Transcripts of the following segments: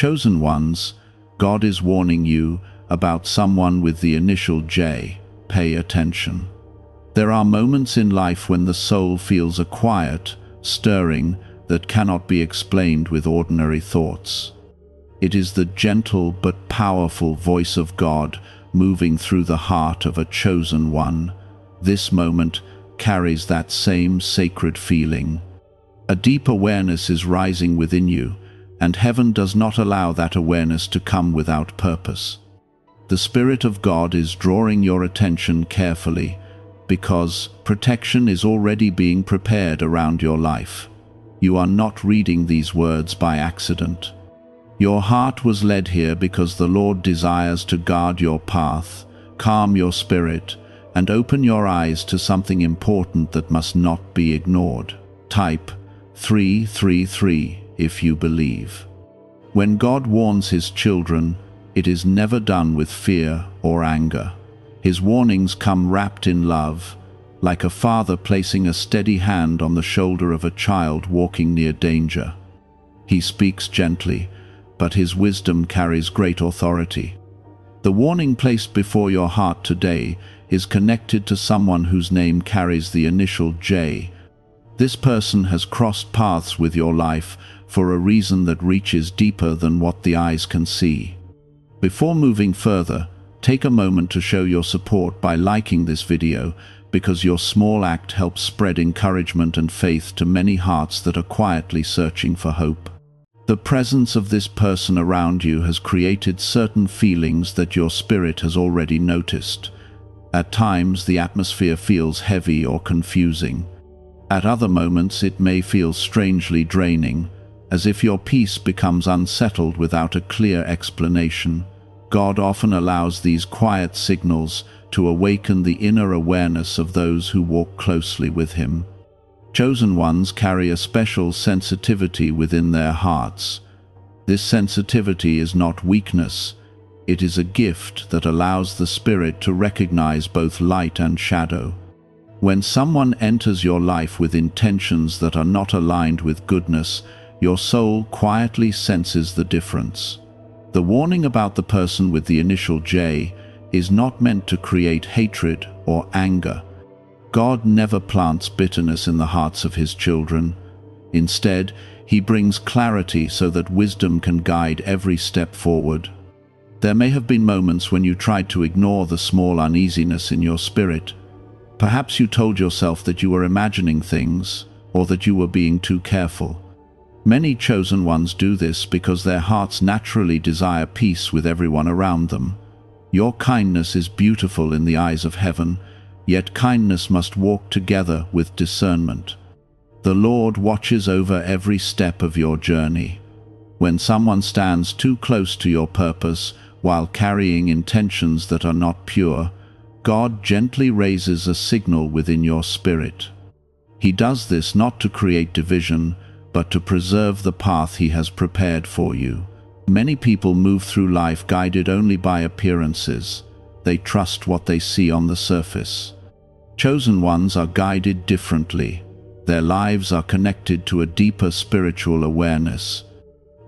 Chosen ones, God is warning you about someone with the initial J. Pay attention. There are moments in life when the soul feels a quiet, stirring that cannot be explained with ordinary thoughts. It is the gentle but powerful voice of God moving through the heart of a chosen one. This moment carries that same sacred feeling. A deep awareness is rising within you, and heaven does not allow that awareness to come without purpose. The Spirit of God is drawing your attention carefully, because protection is already being prepared around your life. You are not reading these words by accident. Your heart was led here because the Lord desires to guard your path, calm your spirit, and open your eyes to something important that must not be ignored. Type 333 if you believe. When God warns His children, it is never done with fear or anger. His warnings come wrapped in love, like a father placing a steady hand on the shoulder of a child walking near danger. He speaks gently, but His wisdom carries great authority. The warning placed before your heart today is connected to someone whose name carries the initial J. This person has crossed paths with your life for a reason that reaches deeper than what the eyes can see. Before moving further, take a moment to show your support by liking this video, because your small act helps spread encouragement and faith to many hearts that are quietly searching for hope. The presence of this person around you has created certain feelings that your spirit has already noticed. At times, the atmosphere feels heavy or confusing. At other moments, it may feel strangely draining, as if your peace becomes unsettled without a clear explanation. God often allows these quiet signals to awaken the inner awareness of those who walk closely with Him. Chosen ones carry a special sensitivity within their hearts. This sensitivity is not weakness. It is a gift that allows the Spirit to recognize both light and shadow. When someone enters your life with intentions that are not aligned with goodness, your soul quietly senses the difference. The warning about the person with the initial J is not meant to create hatred or anger. God never plants bitterness in the hearts of His children. Instead, He brings clarity so that wisdom can guide every step forward. There may have been moments when you tried to ignore the small uneasiness in your spirit. Perhaps you told yourself that you were imagining things, or that you were being too careful. Many chosen ones do this because their hearts naturally desire peace with everyone around them. Your kindness is beautiful in the eyes of heaven, yet kindness must walk together with discernment. The Lord watches over every step of your journey. When someone stands too close to your purpose while carrying intentions that are not pure, God gently raises a signal within your spirit. He does this not to create division, but to preserve the path He has prepared for you. Many people move through life guided only by appearances. They trust what they see on the surface. Chosen ones are guided differently. Their lives are connected to a deeper spiritual awareness.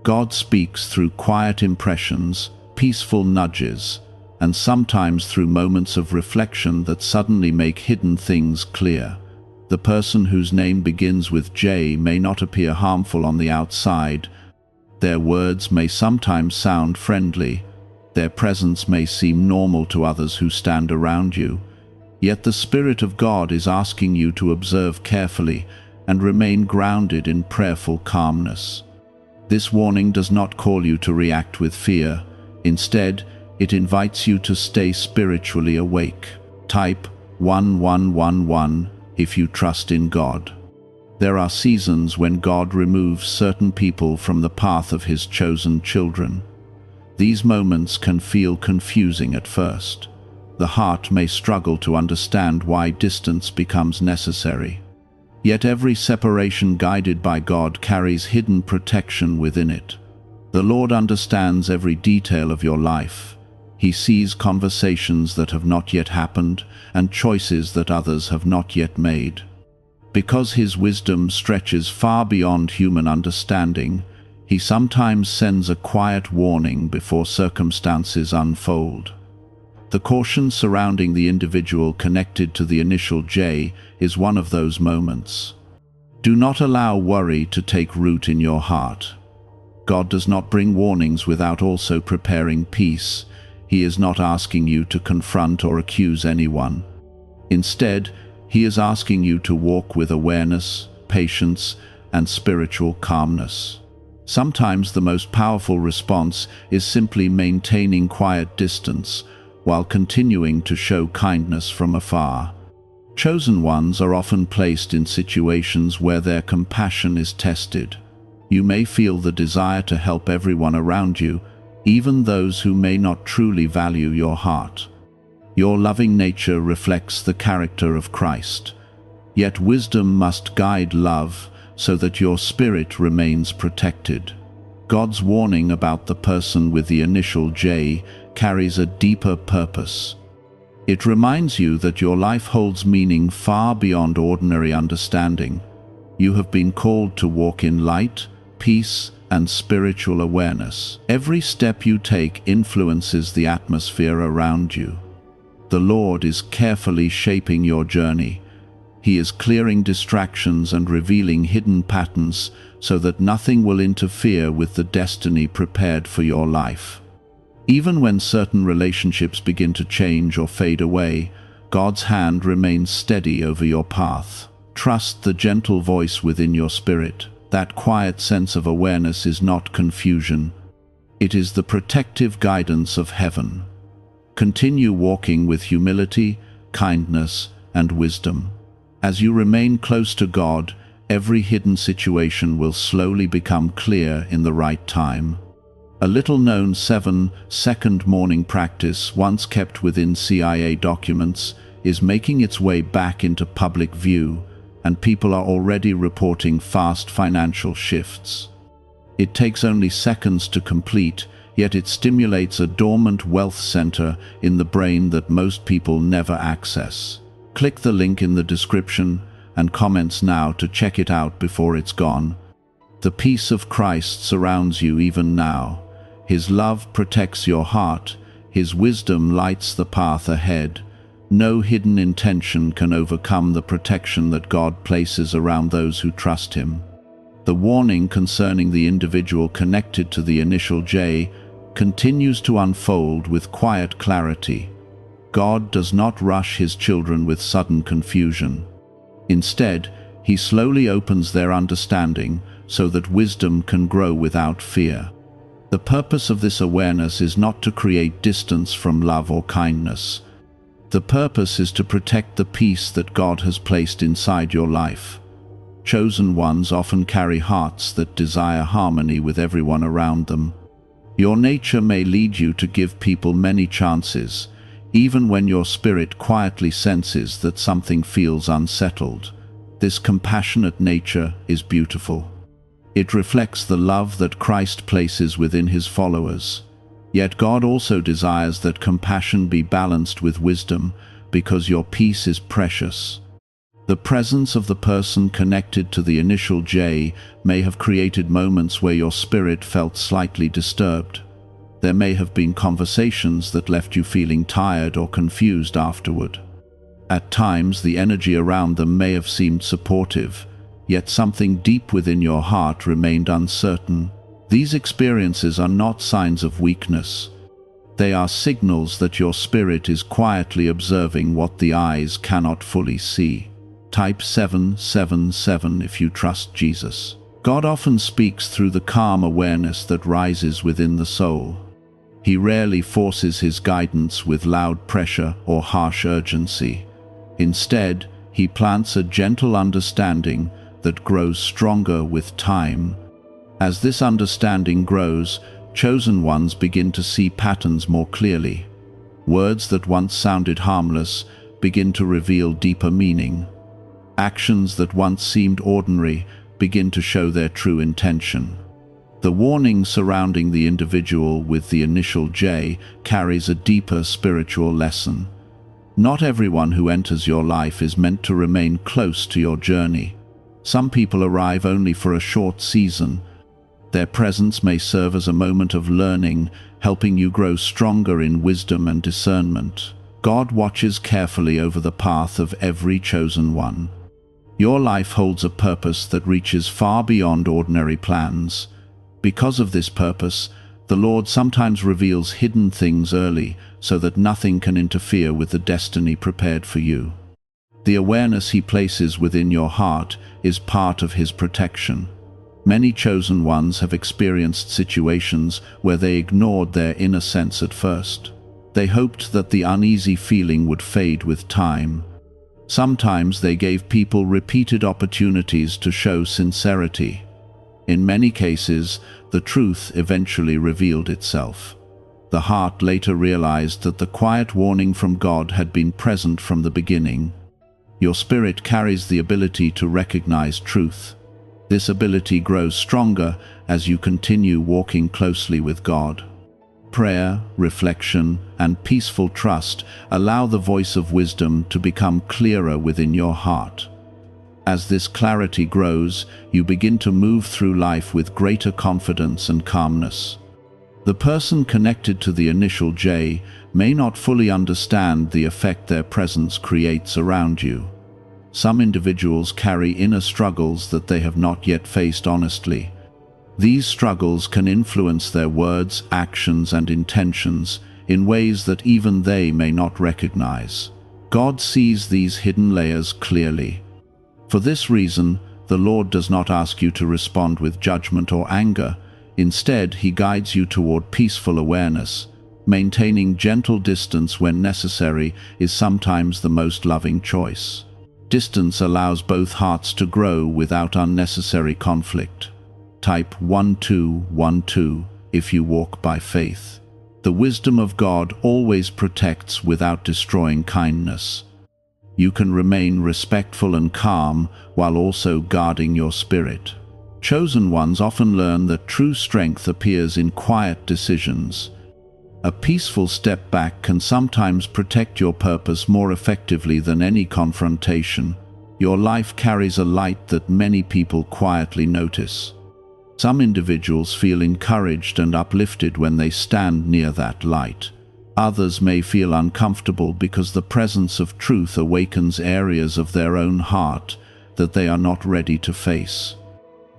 God speaks through quiet impressions, peaceful nudges, and sometimes through moments of reflection that suddenly make hidden things clear. The person whose name begins with J may not appear harmful on the outside. Their words may sometimes sound friendly. Their presence may seem normal to others who stand around you. Yet the Spirit of God is asking you to observe carefully and remain grounded in prayerful calmness. This warning does not call you to react with fear. Instead, it invites you to stay spiritually awake. Type 1111 if you trust in God. There are seasons when God removes certain people from the path of His chosen children. These moments can feel confusing at first. The heart may struggle to understand why distance becomes necessary. Yet every separation guided by God carries hidden protection within it. The Lord understands every detail of your life. He sees conversations that have not yet happened and choices that others have not yet made. Because His wisdom stretches far beyond human understanding, He sometimes sends a quiet warning before circumstances unfold. The caution surrounding the individual connected to the initial J is one of those moments. Do not allow worry to take root in your heart. God does not bring warnings without also preparing peace. He is not asking you to confront or accuse anyone. Instead, He is asking you to walk with awareness, patience, and spiritual calmness. Sometimes the most powerful response is simply maintaining quiet distance while continuing to show kindness from afar. Chosen ones are often placed in situations where their compassion is tested. You may feel the desire to help everyone around you, even those who may not truly value your heart. Your loving nature reflects the character of Christ. Yet wisdom must guide love so that your spirit remains protected. God's warning about the person with the initial J carries a deeper purpose. It reminds you that your life holds meaning far beyond ordinary understanding. You have been called to walk in light, peace, and spiritual awareness. Every step you take influences the atmosphere around you. The Lord is carefully shaping your journey. He is clearing distractions and revealing hidden patterns so that nothing will interfere with the destiny prepared for your life. Even when certain relationships begin to change or fade away, God's hand remains steady over your path. Trust the gentle voice within your spirit. That quiet sense of awareness is not confusion. It is the protective guidance of heaven. Continue walking with humility, kindness, and wisdom. As you remain close to God, every hidden situation will slowly become clear in the right time. A little-known 7-second morning practice, once kept within CIA documents, is making its way back into public view, and people are already reporting fast financial shifts. It takes only seconds to complete, yet it stimulates a dormant wealth center in the brain that most people never access. Click the link in the description and comments now to check it out before it's gone. The peace of Christ surrounds you even now. His love protects your heart. His wisdom lights the path ahead. No hidden intention can overcome the protection that God places around those who trust Him. The warning concerning the individual connected to the initial J continues to unfold with quiet clarity. God does not rush His children with sudden confusion. Instead, He slowly opens their understanding so that wisdom can grow without fear. The purpose of this awareness is not to create distance from love or kindness. The purpose is to protect the peace that God has placed inside your life. Chosen ones often carry hearts that desire harmony with everyone around them. Your nature may lead you to give people many chances, even when your spirit quietly senses that something feels unsettled. This compassionate nature is beautiful. It reflects the love that Christ places within His followers. Yet God also desires that compassion be balanced with wisdom, because your peace is precious. The presence of the person connected to the initial J may have created moments where your spirit felt slightly disturbed. There may have been conversations that left you feeling tired or confused afterward. At times, the energy around them may have seemed supportive, yet something deep within your heart remained uncertain. These experiences are not signs of weakness. They are signals that your spirit is quietly observing what the eyes cannot fully see. Type 777 if you trust Jesus. God often speaks through the calm awareness that rises within the soul. He rarely forces His guidance with loud pressure or harsh urgency. Instead, He plants a gentle understanding that grows stronger with time. As this understanding grows, chosen ones begin to see patterns more clearly. Words that once sounded harmless begin to reveal deeper meaning. Actions that once seemed ordinary begin to show their true intention. The warning surrounding the individual with the initial J carries a deeper spiritual lesson. Not everyone who enters your life is meant to remain close to your journey. Some people arrive only for a short season, Their presence may serve as a moment of learning, helping you grow stronger in wisdom and discernment. God watches carefully over the path of every chosen one. Your life holds a purpose that reaches far beyond ordinary plans. Because of this purpose, the Lord sometimes reveals hidden things early so that nothing can interfere with the destiny prepared for you. The awareness He places within your heart is part of His protection. Many chosen ones have experienced situations where they ignored their inner sense at first. They hoped that the uneasy feeling would fade with time. Sometimes they gave people repeated opportunities to show sincerity. In many cases, the truth eventually revealed itself. The heart later realized that the quiet warning from God had been present from the beginning. Your spirit carries the ability to recognize truth. This ability grows stronger as you continue walking closely with God. Prayer, reflection, and peaceful trust allow the voice of wisdom to become clearer within your heart. As this clarity grows, you begin to move through life with greater confidence and calmness. The person connected to the initial J may not fully understand the effect their presence creates around you. Some individuals carry inner struggles that they have not yet faced honestly. These struggles can influence their words, actions, and intentions in ways that even they may not recognize. God sees these hidden layers clearly. For this reason, the Lord does not ask you to respond with judgment or anger. Instead, He guides you toward peaceful awareness. Maintaining gentle distance when necessary is sometimes the most loving choice. Distance allows both hearts to grow without unnecessary conflict. Type 1212 if you walk by faith. The wisdom of God always protects without destroying kindness. You can remain respectful and calm while also guarding your spirit. Chosen ones often learn that true strength appears in quiet decisions. A peaceful step back can sometimes protect your purpose more effectively than any confrontation. Your life carries a light that many people quietly notice. Some individuals feel encouraged and uplifted when they stand near that light. Others may feel uncomfortable because the presence of truth awakens areas of their own heart that they are not ready to face.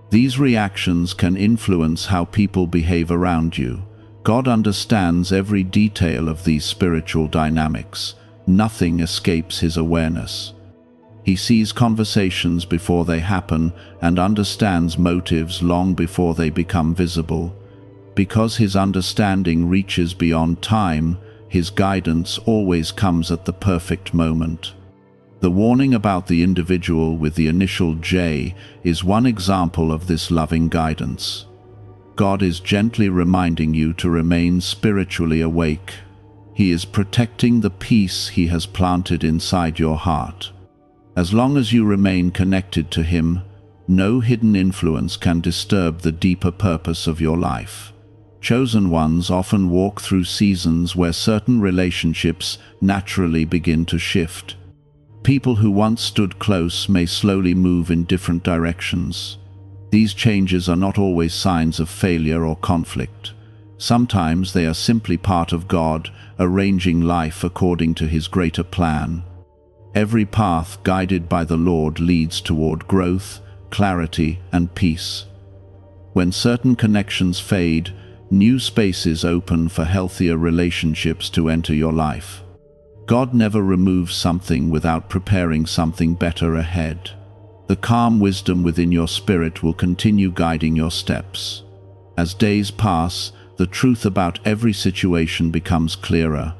These reactions can influence how people behave around you. God understands every detail of these spiritual dynamics. Nothing escapes His awareness. He sees conversations before they happen and understands motives long before they become visible. Because His understanding reaches beyond time, His guidance always comes at the perfect moment. The warning about the individual with the initial J is one example of this loving guidance. God is gently reminding you to remain spiritually awake. He is protecting the peace He has planted inside your heart. As long as you remain connected to Him, no hidden influence can disturb the deeper purpose of your life. Chosen ones often walk through seasons where certain relationships naturally begin to shift. People who once stood close may slowly move in different directions. These changes are not always signs of failure or conflict. Sometimes they are simply part of God arranging life according to His greater plan. Every path guided by the Lord leads toward growth, clarity, and peace. When certain connections fade, new spaces open for healthier relationships to enter your life. God never removes something without preparing something better ahead. The calm wisdom within your spirit will continue guiding your steps. As days pass, the truth about every situation becomes clearer.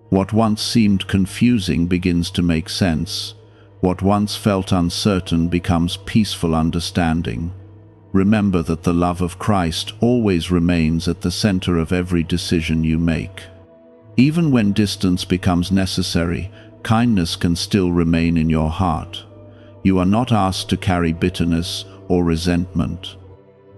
What once seemed confusing begins to make sense. What once felt uncertain becomes peaceful understanding. Remember that the love of Christ always remains at the center of every decision you make. Even when distance becomes necessary, kindness can still remain in your heart. You are not asked to carry bitterness or resentment.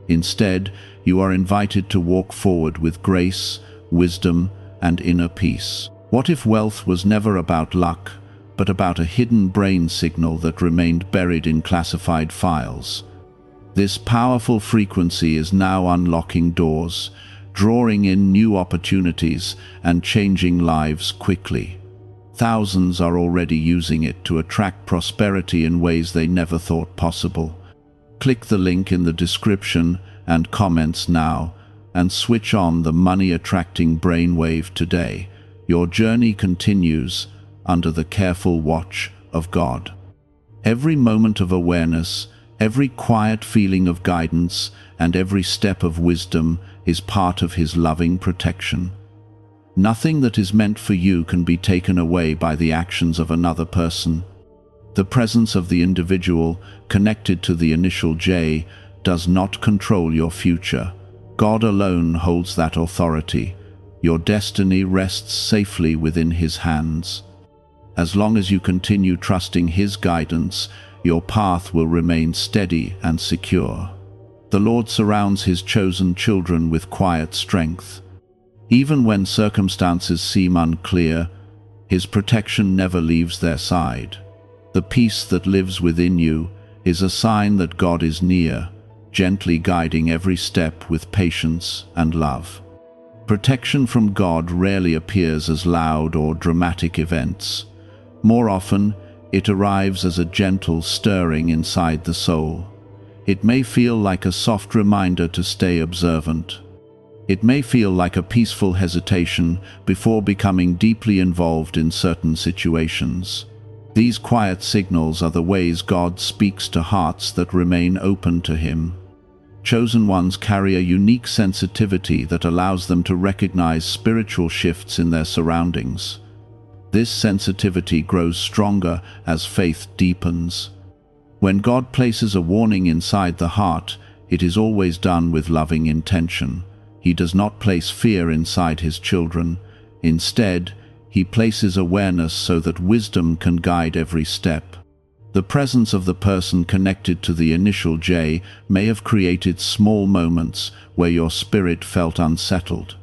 Instead, you are invited to walk forward with grace, wisdom, and inner peace. What if wealth was never about luck, but about a hidden brain signal that remained buried in classified files? This powerful frequency is now unlocking doors, drawing in new opportunities and changing lives quickly. Thousands are already using it to attract prosperity in ways they never thought possible. Click the link in the description and comments now, and switch on the money-attracting brainwave today. Your journey continues under the careful watch of God. Every moment of awareness, every quiet feeling of guidance, and every step of wisdom is part of His loving protection. Nothing that is meant for you can be taken away by the actions of another person. The presence of the individual connected to the initial J does not control your future. God alone holds that authority. Your destiny rests safely within His hands. As long as you continue trusting His guidance, your path will remain steady and secure. The Lord surrounds His chosen children with quiet strength. Even when circumstances seem unclear, His protection never leaves their side. The peace that lives within you is a sign that God is near, gently guiding every step with patience and love. Protection from God rarely appears as loud or dramatic events. More often, it arrives as a gentle stirring inside the soul. It may feel like a soft reminder to stay observant. It may feel like a peaceful hesitation before becoming deeply involved in certain situations. These quiet signals are the ways God speaks to hearts that remain open to Him. Chosen ones carry a unique sensitivity that allows them to recognize spiritual shifts in their surroundings. This sensitivity grows stronger as faith deepens. When God places a warning inside the heart, it is always done with loving intention. He does not place fear inside His children. Instead, He places awareness so that wisdom can guide every step. The presence of the person connected to the initial J may have created small moments where your spirit felt unsettled.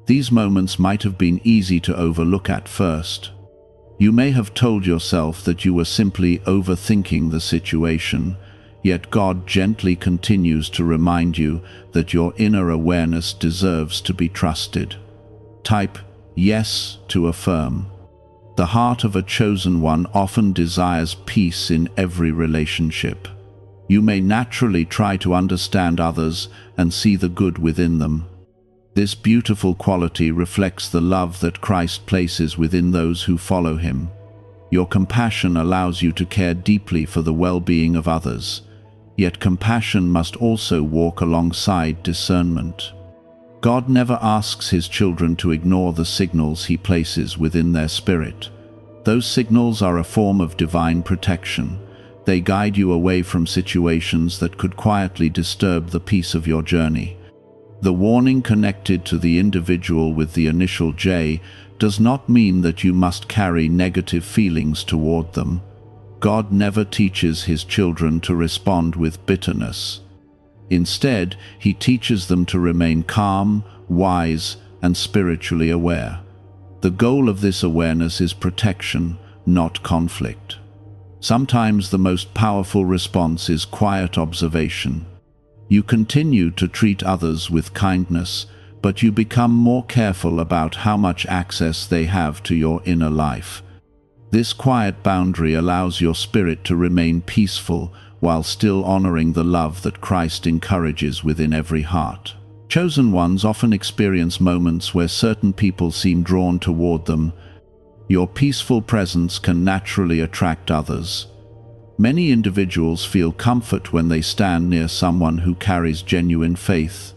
These moments might have been easy to overlook at first. You may have told yourself that you were simply overthinking the situation, yet God gently continues to remind you that your inner awareness deserves to be trusted. Type yes to affirm. The heart of a chosen one often desires peace in every relationship. You may naturally try to understand others and see the good within them. This beautiful quality reflects the love that Christ places within those who follow Him. Your compassion allows you to care deeply for the well-being of others, yet compassion must also walk alongside discernment. God never asks His children to ignore the signals He places within their spirit. Those signals are a form of divine protection. They guide you away from situations that could quietly disturb the peace of your journey. The warning connected to the individual with the initial J does not mean that you must carry negative feelings toward them. God never teaches His children to respond with bitterness. Instead, He teaches them to remain calm, wise, and spiritually aware. The goal of this awareness is protection, not conflict. Sometimes the most powerful response is quiet observation. You continue to treat others with kindness, but you become more careful about how much access they have to your inner life. This quiet boundary allows your spirit to remain peaceful while still honoring the love that Christ encourages within every heart. Chosen ones often experience moments where certain people seem drawn toward them. Your peaceful presence can naturally attract others. Many individuals feel comfort when they stand near someone who carries genuine faith.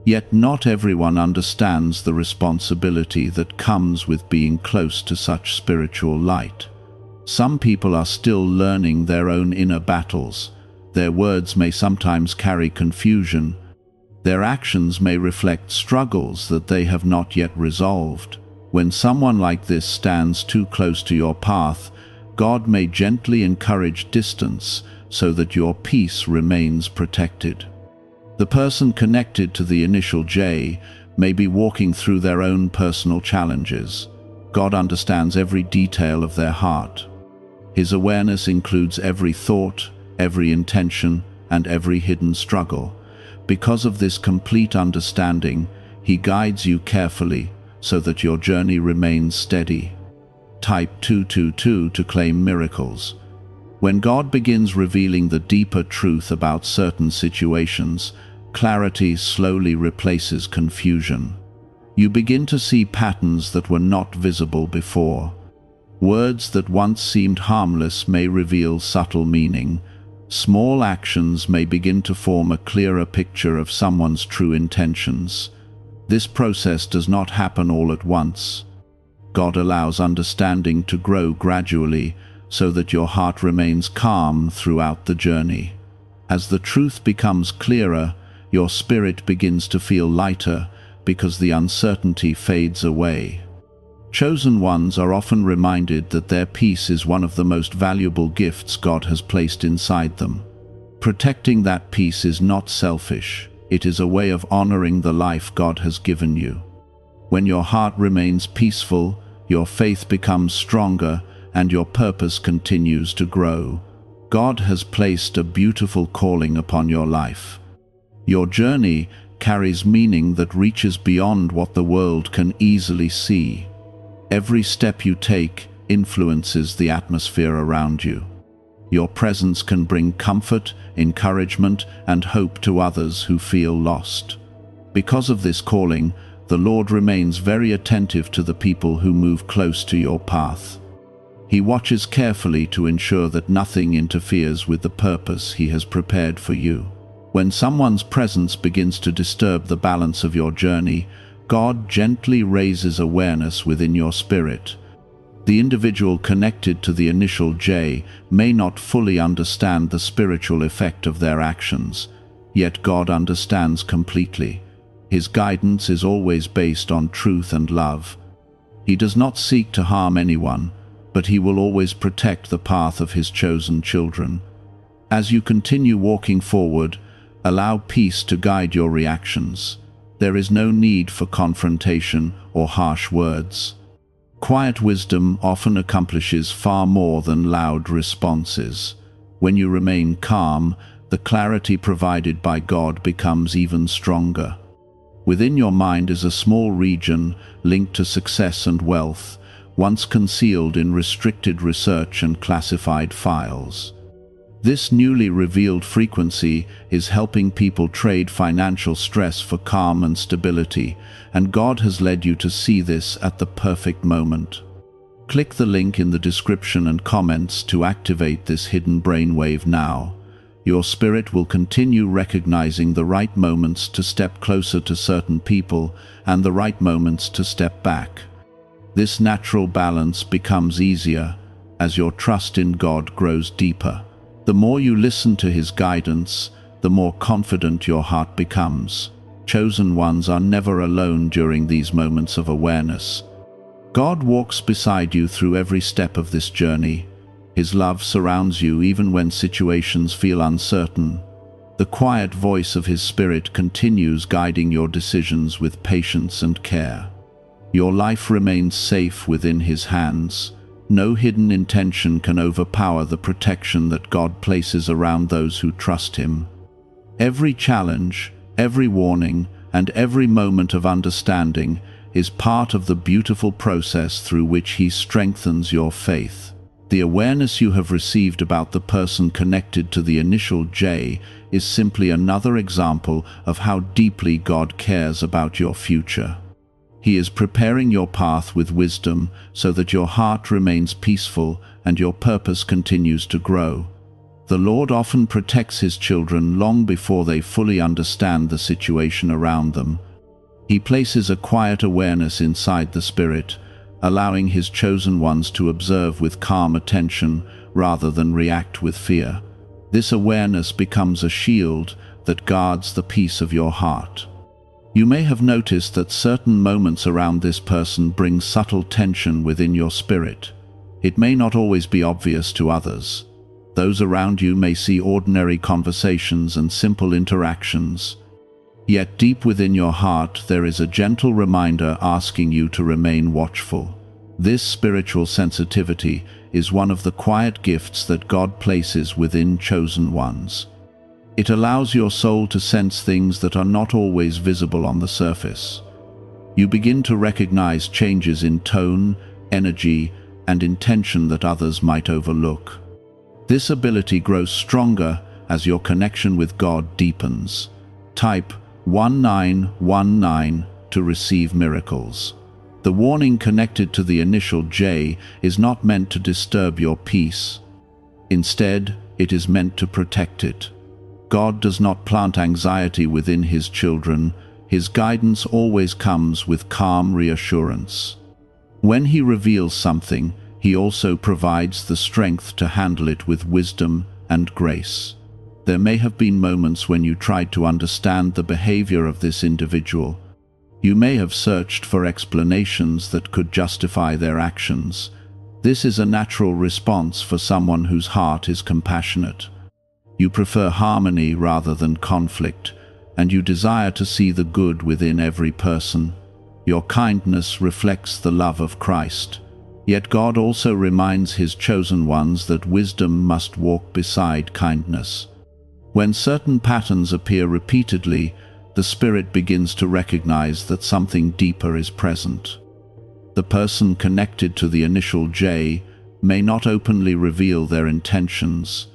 Yet not everyone understands the responsibility that comes with being close to such spiritual light. Some people are still learning their own inner battles. Their words may sometimes carry confusion. Their actions may reflect struggles that they have not yet resolved. When someone like this stands too close to your path, God may gently encourage distance so that your peace remains protected. The person connected to the initial J may be walking through their own personal challenges. God understands every detail of their heart. His awareness includes every thought, every intention, and every hidden struggle. Because of this complete understanding, He guides you carefully so that your journey remains steady. Type 222 to claim miracles. When God begins revealing the deeper truth about certain situations, clarity slowly replaces confusion. You begin to see patterns that were not visible before. Words that once seemed harmless may reveal subtle meaning. Small actions may begin to form a clearer picture of someone's true intentions. This process does not happen all at once. God allows understanding to grow gradually so that your heart remains calm throughout the journey. As the truth becomes clearer, your spirit begins to feel lighter because the uncertainty fades away. Chosen ones are often reminded that their peace is one of the most valuable gifts God has placed inside them. Protecting that peace is not selfish. It is a way of honoring the life God has given you. When your heart remains peaceful, your faith becomes stronger and your purpose continues to grow. God has placed a beautiful calling upon your life. Your journey carries meaning that reaches beyond what the world can easily see. Every step you take influences the atmosphere around you. Your presence can bring comfort, encouragement, and hope to others who feel lost. Because of this calling, the Lord remains very attentive to the people who move close to your path. He watches carefully to ensure that nothing interferes with the purpose He has prepared for you. When someone's presence begins to disturb the balance of your journey, God gently raises awareness within your spirit. The individual connected to the initial J may not fully understand the spiritual effect of their actions, yet God understands completely. His guidance is always based on truth and love. He does not seek to harm anyone, but He will always protect the path of His chosen children. As you continue walking forward, allow peace to guide your reactions. There is no need for confrontation or harsh words. Quiet wisdom often accomplishes far more than loud responses. When you remain calm, the clarity provided by God becomes even stronger. Within your mind is a small region linked to success and wealth, once concealed in restricted research and classified files. This newly revealed frequency is helping people trade financial stress for calm and stability, and God has led you to see this at the perfect moment. Click the link in the description and comments to activate this hidden brainwave now. Your spirit will continue recognizing the right moments to step closer to certain people and the right moments to step back. This natural balance becomes easier as your trust in God grows deeper. The more you listen to His guidance, the more confident your heart becomes. Chosen ones are never alone during these moments of awareness. God walks beside you through every step of this journey. His love surrounds you even when situations feel uncertain. The quiet voice of His Spirit continues guiding your decisions with patience and care. Your life remains safe within His hands. No hidden intention can overpower the protection that God places around those who trust Him. Every challenge, every warning, and every moment of understanding is part of the beautiful process through which He strengthens your faith. The awareness you have received about the person connected to the initial J is simply another example of how deeply God cares about your future. He is preparing your path with wisdom so that your heart remains peaceful and your purpose continues to grow. The Lord often protects His children long before they fully understand the situation around them. He places a quiet awareness inside the spirit, allowing His chosen ones to observe with calm attention rather than react with fear. This awareness becomes a shield that guards the peace of your heart. You may have noticed that certain moments around this person bring subtle tension within your spirit. It may not always be obvious to others. Those around you may see ordinary conversations and simple interactions. Yet deep within your heart there is a gentle reminder asking you to remain watchful. This spiritual sensitivity is one of the quiet gifts that God places within chosen ones. It allows your soul to sense things that are not always visible on the surface. You begin to recognize changes in tone, energy, and intention that others might overlook. This ability grows stronger as your connection with God deepens. Type 1919 to receive miracles. The warning connected to the initial J is not meant to disturb your peace. Instead, it is meant to protect it. God does not plant anxiety within His children. His guidance always comes with calm reassurance. When He reveals something, He also provides the strength to handle it with wisdom and grace. There may have been moments when you tried to understand the behavior of this individual. You may have searched for explanations that could justify their actions. This is a natural response for someone whose heart is compassionate. You prefer harmony rather than conflict, and you desire to see the good within every person. Your kindness reflects the love of Christ. Yet God also reminds His chosen ones that wisdom must walk beside kindness. When certain patterns appear repeatedly, the Spirit begins to recognize that something deeper is present. The person connected to the initial J may not openly reveal their intentions.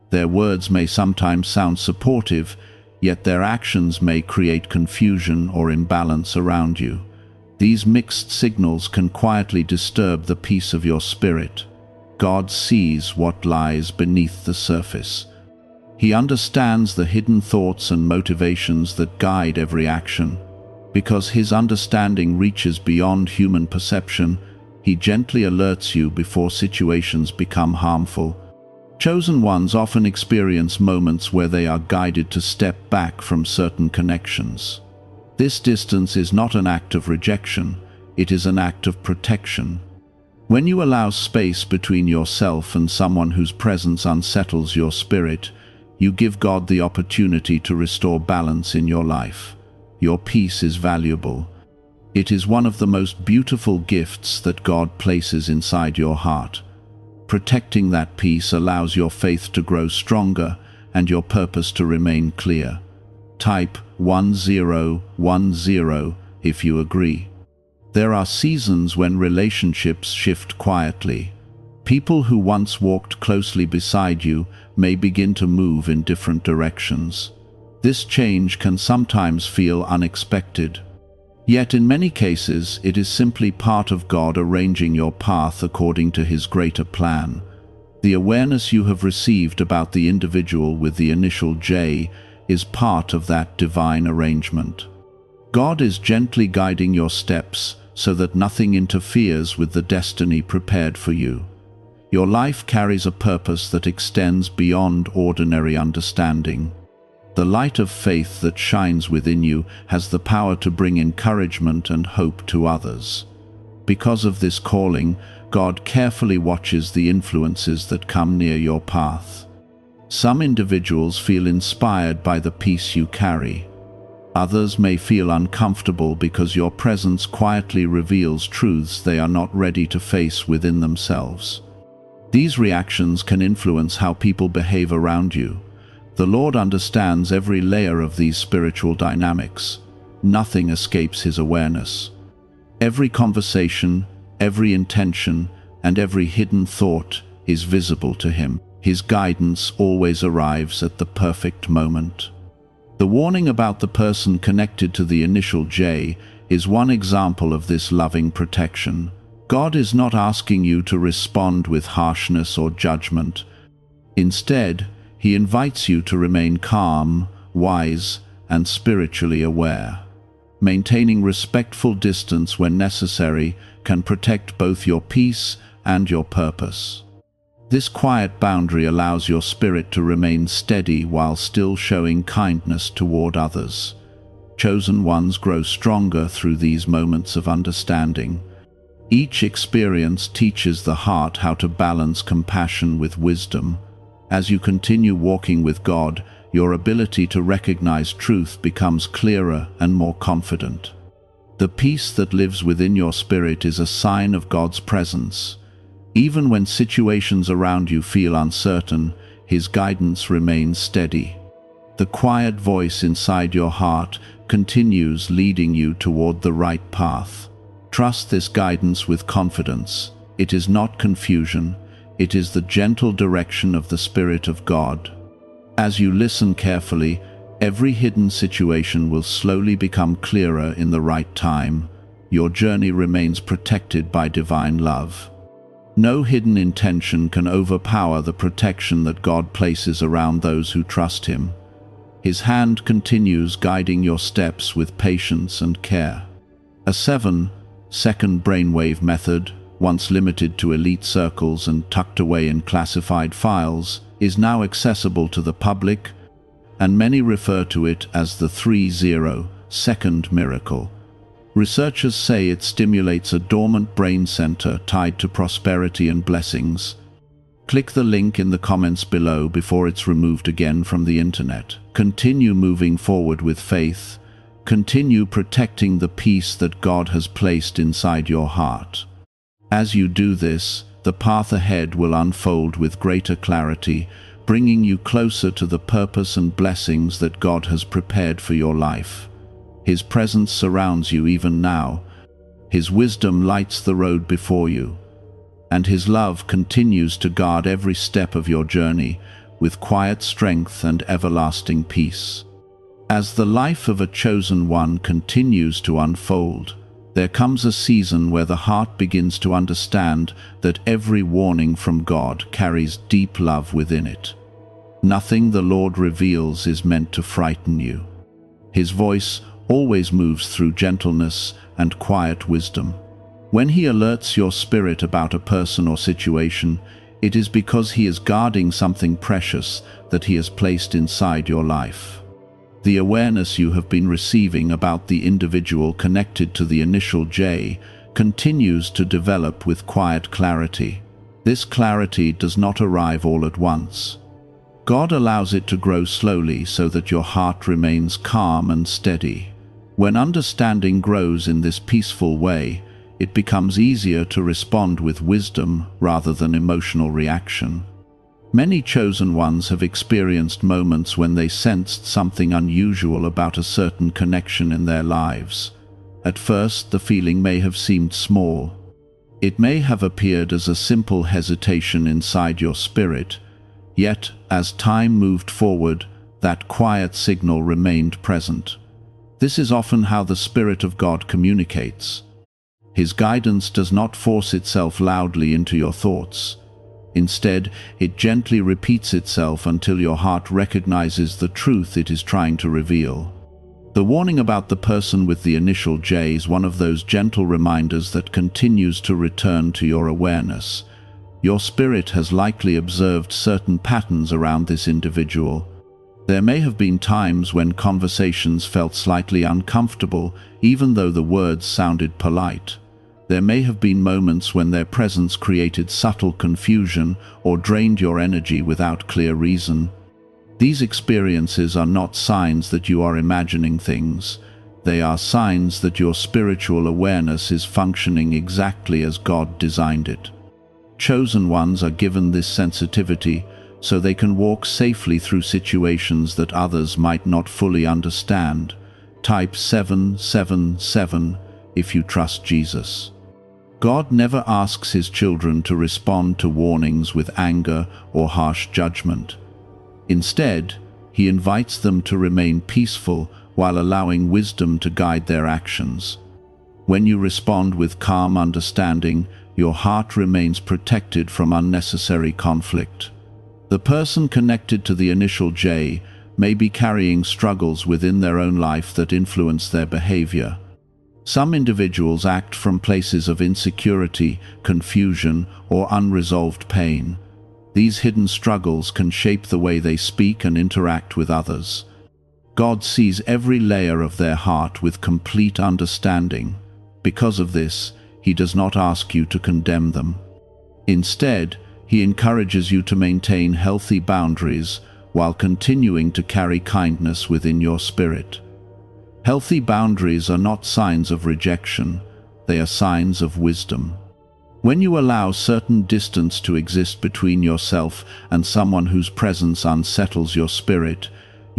Their words may sometimes sound supportive, yet their actions may create confusion or imbalance around you. These mixed signals can quietly disturb the peace of your spirit. God sees what lies beneath the surface. He understands the hidden thoughts and motivations that guide every action. Because His understanding reaches beyond human perception, He gently alerts you before situations become harmful. Chosen ones often experience moments where they are guided to step back from certain connections. This distance is not an act of rejection, it is an act of protection. When you allow space between yourself and someone whose presence unsettles your spirit, you give God the opportunity to restore balance in your life. Your peace is valuable. It is one of the most beautiful gifts that God places inside your heart. Protecting that peace allows your faith to grow stronger and your purpose to remain clear. Type 1010 if you agree. There are seasons when relationships shift quietly. People who once walked closely beside you may begin to move in different directions. This change can sometimes feel unexpected. Yet in many cases, it is simply part of God arranging your path according to His greater plan. The awareness you have received about the individual with the initial J is part of that divine arrangement. God is gently guiding your steps so that nothing interferes with the destiny prepared for you. Your life carries a purpose that extends beyond ordinary understanding. The light of faith that shines within you has the power to bring encouragement and hope to others. Because of this calling, God carefully watches the influences that come near your path. Some individuals feel inspired by the peace you carry. Others may feel uncomfortable because your presence quietly reveals truths they are not ready to face within themselves. These reactions can influence how people behave around you. The Lord understands every layer of these spiritual dynamics. Nothing escapes His awareness. Every conversation, every intention, and every hidden thought is visible to Him. His guidance always arrives at the perfect moment. The warning about the person connected to the initial J is one example of this loving protection. God is not asking you to respond with harshness or judgment. Instead, He invites you to remain calm, wise, and spiritually aware. Maintaining respectful distance when necessary can protect both your peace and your purpose. This quiet boundary allows your spirit to remain steady while still showing kindness toward others. Chosen ones grow stronger through these moments of understanding. Each experience teaches the heart how to balance compassion with wisdom. As you continue walking with God, your ability to recognize truth becomes clearer and more confident. The peace that lives within your spirit is a sign of God's presence. Even when situations around you feel uncertain, His guidance remains steady. The quiet voice inside your heart continues leading you toward the right path. Trust this guidance with confidence. It is not confusion, it is the gentle direction of the Spirit of God. As you listen carefully, every hidden situation will slowly become clearer in the right time. Your journey remains protected by divine love. No hidden intention can overpower the protection that God places around those who trust Him. His hand continues guiding your steps with patience and care. A 7-second brainwave method, once limited to elite circles and tucked away in classified files, is now accessible to the public, and many refer to it as the 30-second miracle. Researchers say it stimulates a dormant brain center tied to prosperity and blessings. Click the link in the comments below before it's removed again from the internet. Continue moving forward with faith. Continue protecting the peace that God has placed inside your heart. As you do this, the path ahead will unfold with greater clarity, bringing you closer to the purpose and blessings that God has prepared for your life. His presence surrounds you even now. His wisdom lights the road before you, and His love continues to guard every step of your journey with quiet strength and everlasting peace. As the life of a chosen one continues to unfold, there comes a season where the heart begins to understand that every warning from God carries deep love within it. Nothing the Lord reveals is meant to frighten you. His voice always moves through gentleness and quiet wisdom. When He alerts your spirit about a person or situation, it is because He is guarding something precious that He has placed inside your life. The awareness you have been receiving about the individual connected to the initial J continues to develop with quiet clarity. This clarity does not arrive all at once. God allows it to grow slowly so that your heart remains calm and steady. When understanding grows in this peaceful way, it becomes easier to respond with wisdom rather than emotional reaction. Many chosen ones have experienced moments when they sensed something unusual about a certain connection in their lives. At first, the feeling may have seemed small. It may have appeared as a simple hesitation inside your spirit, yet, as time moved forward, that quiet signal remained present. This is often how the Spirit of God communicates. His guidance does not force itself loudly into your thoughts. Instead, it gently repeats itself until your heart recognizes the truth it is trying to reveal. The warning about the person with the initial J is one of those gentle reminders that continues to return to your awareness. Your spirit has likely observed certain patterns around this individual. There may have been times when conversations felt slightly uncomfortable, even though the words sounded polite. There may have been moments when their presence created subtle confusion or drained your energy without clear reason. These experiences are not signs that you are imagining things. They are signs that your spiritual awareness is functioning exactly as God designed it. Chosen ones are given this sensitivity so they can walk safely through situations that others might not fully understand. Type 777 if you trust Jesus. God never asks His children to respond to warnings with anger or harsh judgment. Instead, He invites them to remain peaceful while allowing wisdom to guide their actions. When you respond with calm understanding, your heart remains protected from unnecessary conflict. The person connected to the initial J may be carrying struggles within their own life that influence their behavior. Some individuals act from places of insecurity, confusion, or unresolved pain. These hidden struggles can shape the way they speak and interact with others. God sees every layer of their heart with complete understanding. Because of this, He does not ask you to condemn them. Instead, He encourages you to maintain healthy boundaries while continuing to carry kindness within your spirit. Healthy boundaries are not signs of rejection, they are signs of wisdom. When you allow certain distance to exist between yourself and someone whose presence unsettles your spirit,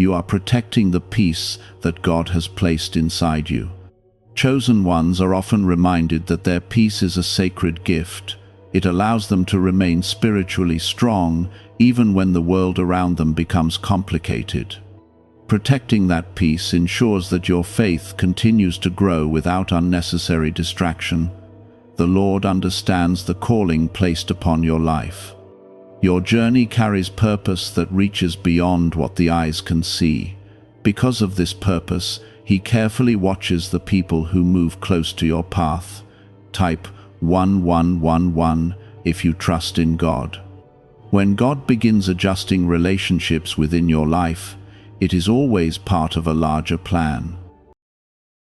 You are protecting the peace that God has placed inside you. Chosen ones are often reminded that their peace is a sacred gift. It allows them to remain spiritually strong even when the world around them becomes complicated. Protecting that peace ensures that your faith continues to grow without unnecessary distraction. The Lord understands the calling placed upon your life. Your journey carries purpose that reaches beyond what the eyes can see. Because of this purpose, He carefully watches the people who move close to your path. Type 1111 if you trust in God. When God begins adjusting relationships within your life, it is always part of a larger plan.